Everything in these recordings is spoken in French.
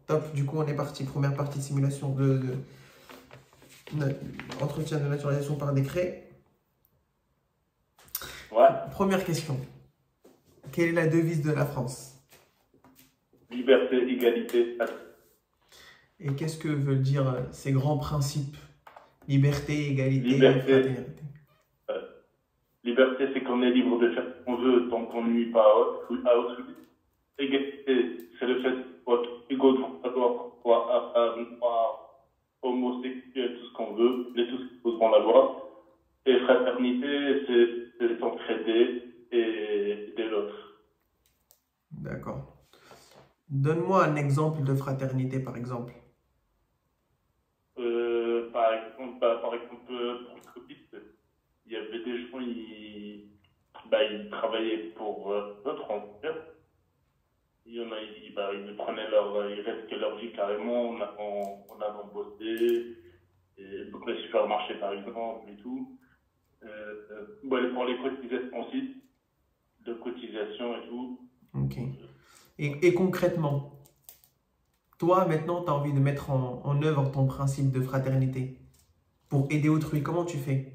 Top, du coup, on est parti. Première partie de simulation entretien de naturalisation par décret. Ouais. Première question. Quelle est la devise de la France? Liberté, égalité. Et qu'est-ce que veulent dire ces grands principes? Liberté, égalité, Liberté. fraternité. Liberté, c'est qu'on est libre de faire ce qu'on veut tant qu'on ne nuit pas à autrui. Égalité, c'est le fait d'être égaux devant la loi, homosexuel, tout ce qu'on veut, les tous qui poseront la loi. Et fraternité, c'est s'entraider et aider l'autre. D'accord. Donne-moi un exemple de fraternité, par exemple. Par exemple, pour le Covid, il y avait des gens, ils travaillaient pour d'autres employeurs. Il y en a, ils prenaient ils risquaient leur vie carrément en allant bosser, et donc les supermarchés par exemple et tout. Pour les cotisations aussi, de cotisation et tout. Ok. Et concrètement, toi, maintenant, tu as envie de mettre en œuvre ton principe de fraternité pour aider autrui. Comment tu fais?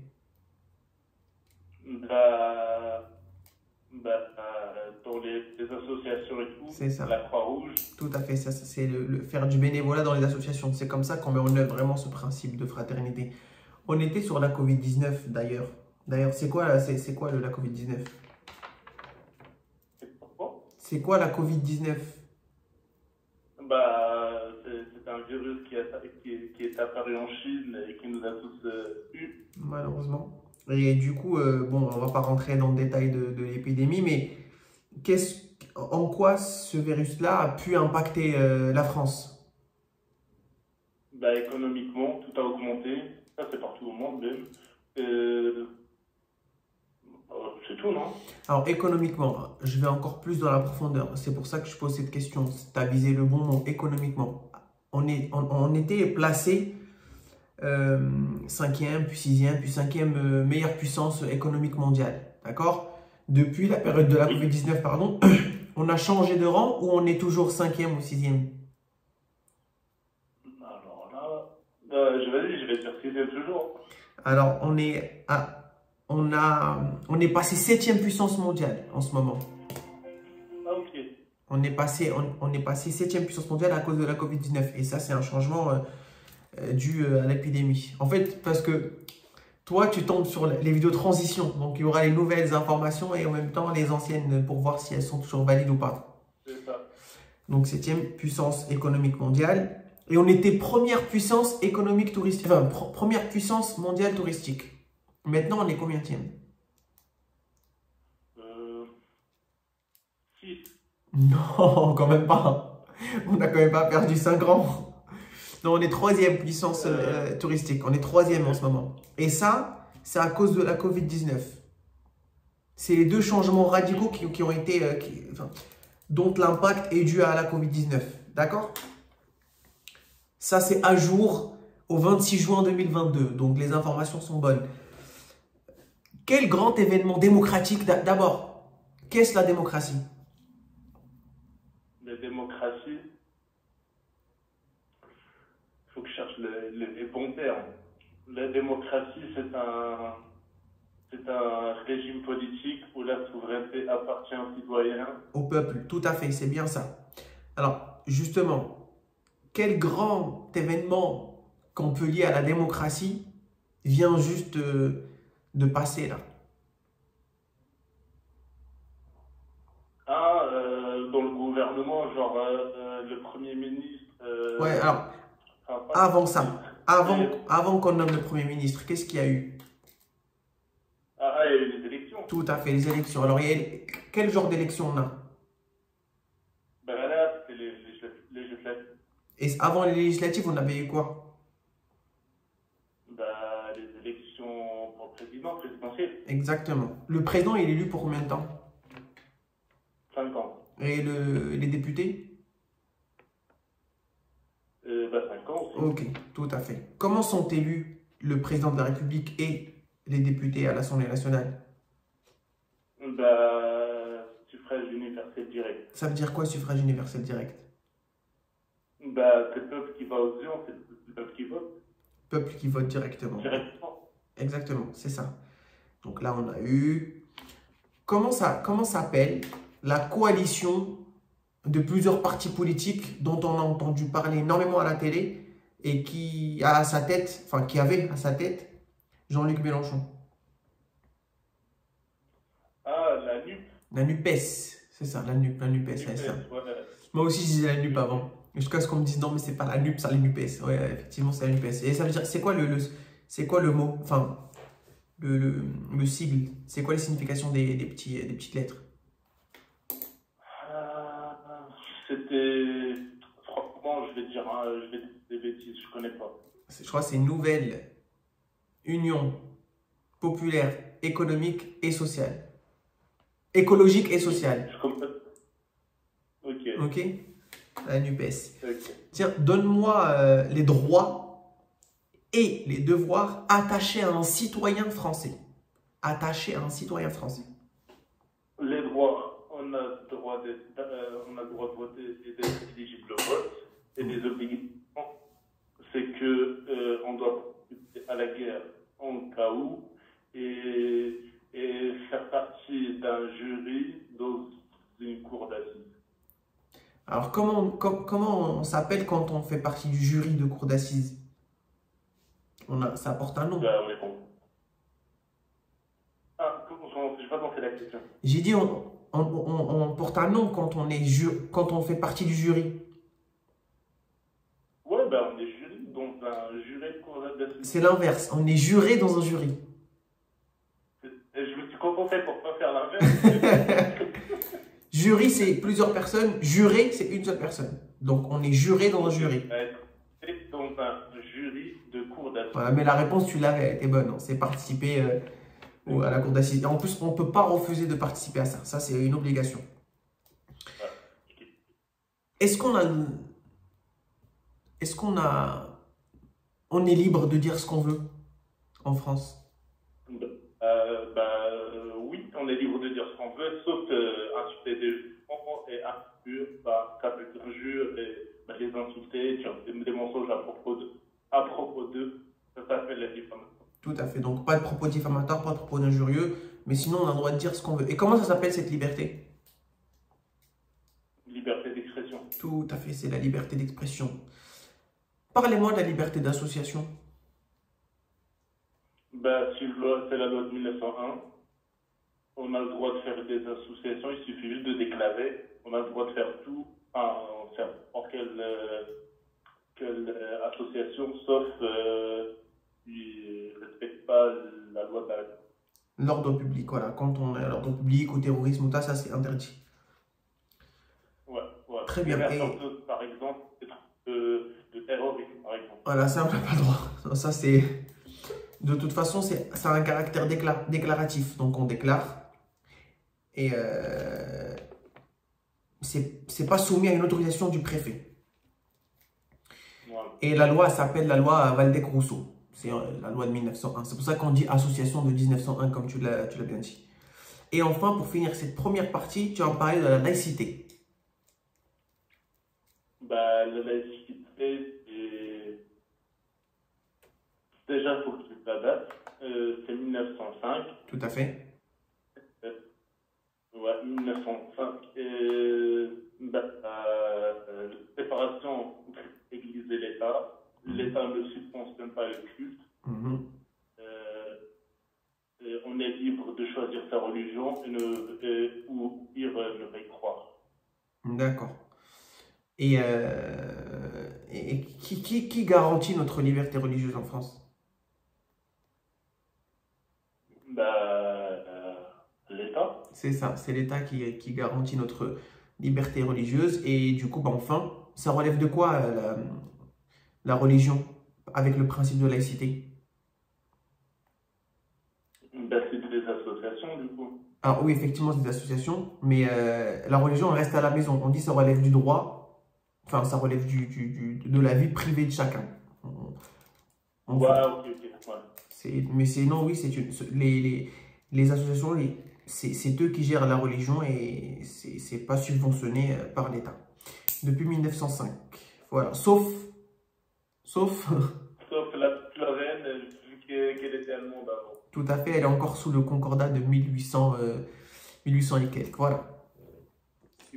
Dans les associations et tout, C'est ça. la Croix-Rouge. Tout à fait, ça, c'est faire du bénévolat dans les associations. C'est comme ça qu'on met en œuvre vraiment ce principe de fraternité. On était sur la Covid-19 d'ailleurs. D'ailleurs, c'est quoi la Covid-19? C'est quoi la Covid-19? C'est un virus qui est apparu en Chine et qui nous a tous eu. Malheureusement. Et du coup, bon, on va pas rentrer dans le détail de l'épidémie, mais en quoi ce virus-là a pu impacter la France? Économiquement, tout a augmenté. Ça, c'est partout au monde même. C'est tout, non? Alors, économiquement, je vais encore plus dans la profondeur. C'est pour ça que je pose cette question. Tu as visé le bon mot, économiquement. On était placé 5e, puis 6e, puis 5e meilleure puissance économique mondiale. D'accord? Depuis la période de la Covid-19, pardon, on a changé de rang ou on est toujours 5e ou 6e? Alors là, je vais dire 6e toujours. Alors, on est passé 7e puissance mondiale en ce moment. Ah, ok. On est passé 7e puissance mondiale à cause de la Covid-19. Et ça, c'est un changement dû à l'épidémie. En fait, parce que toi, tu tombes sur les vidéos de transition. Donc, il y aura les nouvelles informations et en même temps les anciennes pour voir si elles sont toujours valides ou pas. C'est ça. Donc, 7e puissance économique mondiale. Et on était première puissance économique touristique. Enfin, première puissance mondiale touristique. Maintenant, on est combienième? 6. Non, quand même pas. On n'a quand même pas perdu 5 rangs. Non, on est 3e puissance touristique. On est 3e en ce moment. Et ça, c'est à cause de la Covid-19. C'est les deux changements radicaux qui ont été... dont l'impact est dû à la Covid-19. D'accord? Ça, c'est à jour au 26 juin 2022. Donc, les informations sont bonnes. Quel grand événement démocratique? D'abord, qu'est-ce la démocratie? La démocratie, il faut que je cherche les bons termes. La démocratie, c'est un régime politique où la souveraineté appartient aux citoyens. Au peuple, tout à fait, c'est bien ça. Alors, justement, quel grand événement qu'on peut lier à la démocratie vient juste de passer là? Dans le gouvernement, genre le Premier ministre. Ouais, alors, avant ça, avant qu'on nomme le Premier ministre, qu'est-ce qu'il y a eu? Il y a eu les élections. Tout à fait, les élections. Alors, quel genre d'élection on a? Là, c'était les législatives. Et avant les législatives, on avait eu quoi? Les élections pour présidentielles. Exactement. Le président, il est élu pour combien de temps? 5 ans. Et les députés? 5 ans aussi. Ok, tout à fait. Comment sont élus le président de la République et les députés à l'Assemblée nationale? Suffrage universel direct. Ça veut dire quoi, suffrage universel direct? Bah, c'est le peuple qui va aux urnes, c'est le peuple qui vote Peuple qui vote directement. directement. Exactement, c'est ça. Donc là, on a eu... comment s'appelle la coalition de plusieurs partis politiques dont on a entendu parler énormément à la télé et qui a à sa tête, enfin qui avait à sa tête Jean-Luc Mélenchon? Ah, la NUP. La NUPES, c'est ça, la NUPES, c'est ça. NUPES, ouais. Moi aussi, je disais la NUP avant. Jusqu'à ce qu'on me dise non, mais c'est pas la NUP, c'est la NUPES. Ouais, effectivement, c'est la NUPES. Et ça veut dire, c'est quoi le mot, enfin, le sigle? C'est quoi les significations des petites lettres? C'était. Franchement, je vais dire des bêtises, je connais pas. Je crois que c'est Nouvelle Union Populaire Économique et Sociale. Écologique et sociale. Je comprends. Ok. Ok? La NUPES. Ok. Tiens, donne-moi les droits et les devoirs attachés à un citoyen français. Attachés à un citoyen français. Les droits, on a le droit de voter et d'être éligible au vote. Et les obligations, c'est que on doit participer à la guerre en cas où et faire partie d'un jury dans une cour d'assises. Alors, comment on s'appelle quand on fait partie du jury de cour d'assises? Ça porte un nom. On est bon. Ah, je n'ai pas pensé la question. J'ai dit, on porte un nom quand quand on fait partie du jury. Ouais, ben on est jury dans un jury de cour d'assises. C'est l'inverse. On est juré dans un jury. Et je me suis contenté pour pas faire l'inverse. Jury, c'est plusieurs personnes. Juré, c'est une seule personne. Donc, on est juré dans un jury. C'est dans un jury de cour d'assises. Voilà, mais la réponse, tu l'avais, elle était bonne. Hein. C'est participer à la cour d'assises. Et en plus, on ne peut pas refuser de participer à ça. Ça, c'est une obligation. Est-ce qu'on on est libre de dire ce qu'on veut en France? Oui, on est libre de dire ce qu'on veut, sauf insulter des gens et injure, taper d'injures et les insulter, dire des mensonges à propos d'eux, ça s'appelle la diffamation. Tout à fait. Donc, pas de propos diffamatoires, pas de propos injurieux, mais sinon, on a le droit de dire ce qu'on veut. Et comment ça s'appelle cette liberté? Liberté d'expression. Tout à fait, c'est la liberté d'expression. Parlez-moi de la liberté d'association. C'est la loi de 1901. On a le droit de faire des associations, il suffit juste de déclarer. On a le droit de faire tout, n'importe quelle association, sauf qui ne respecte pas la loi de la République. L'ordre public, voilà. Quand on est à l'ordre public, au terrorisme, ou ça c'est interdit. Ouais. Très bien. Par exemple, de terrorisme, par exemple. Voilà, ça, on n'a pas le droit. Non, ça, c'est... De toute façon, ça a un caractère déclaratif. Donc, on déclare. Et c'est pas soumis à une autorisation du préfet. Voilà. Et la loi s'appelle la loi Waldeck-Rousseau. C'est la loi de 1901. C'est pour ça qu'on dit association de 1901, comme tu l'as bien dit. Et enfin, pour finir cette première partie, tu vas en parler de la laïcité. La laïcité, c'est... Déjà, il faut que tu la date. C'est 1905. Tout à fait. Ouais, 1905. Séparation entre l'Église et l'État. L'État ne subventionne pas le culte. On est libre de choisir sa religion ou pire, ne pas y croire. D'accord. Et qui garantit notre liberté religieuse en France? L'État. C'est ça, c'est l'État qui garantit notre liberté religieuse. Et du coup, enfin, ça relève de quoi la religion avec le principe de laïcité? C'est des associations, du coup. Alors oui, effectivement, c'est des associations, mais la religion elle reste à la maison. On dit que ça relève du droit, enfin, ça relève de la vie privée de chacun. Ok. Ouais. Mais sinon, oui, les associations, c'est eux qui gèrent la religion et c'est pas subventionné par l'État. Depuis 1905, il Voilà, sauf, Sauf la reine, vu qu'elle était allemande avant. tout à fait, elle est encore sous le concordat de 1800, 1800 et quelques, voilà.